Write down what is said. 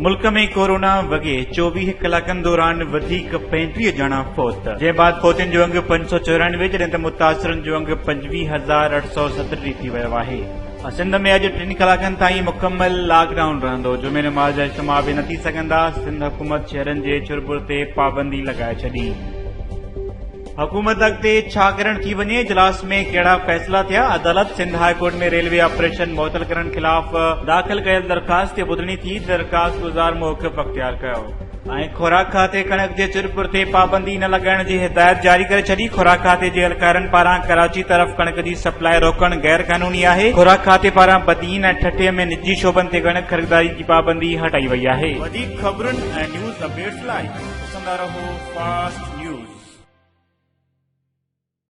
मुल्क में कोरोना वगे 24 कलाकनि दौरान वधीक 35 ॼणा फौत, जंहिं बाद फौतियुनि जो अंग 594, जॾहिं त मुतासिरनि जो अंग 25,870 थी वियो आहे। सिंध में अॼु 3 कलाकनि ताईं मुकमल लॉकडाउन रहंदो। जुमे नमाज़ जा इज्तिमा बि न थी सघंदा। सिंध हुकूमत शहरनि जे चुरबुर ते पाबंदी लॻाए छॾी। हुकूमत अॻिते छा करण थी वञे, इजलास में कहिड़ा फैसला थिया। अदालत सिंध हाई कोर्ट में रेलवे ऑपरेशन मुअतल करण खिलाफ़ दाख़िल कयल दरख़्वास्त ते ॿुधणी थी। दरख़्वास्त गुज़ार मौक़िफ़ अख़्तियार कयो ऐं खुराक खाते कणक जे चुरपुर ते पाबंदी न लॻाइण जी हिदायत जारी करे छॾी। खुराक खाते जे एहलकारनि पारां कराची तरफ़ कणक जी सप्लाई रोकण गैर क़ानूनी आहे। खुराक खाते पारां बदीन ऐं ठठे में निजी शोबनि ते कणक ख़रीदारी जी पाबंदी हटाई वई आहे। वधीक ख़बरुनि ऐं न्यूज़ अपडेट्स लाइ ॾिसंदा रहो फास्ट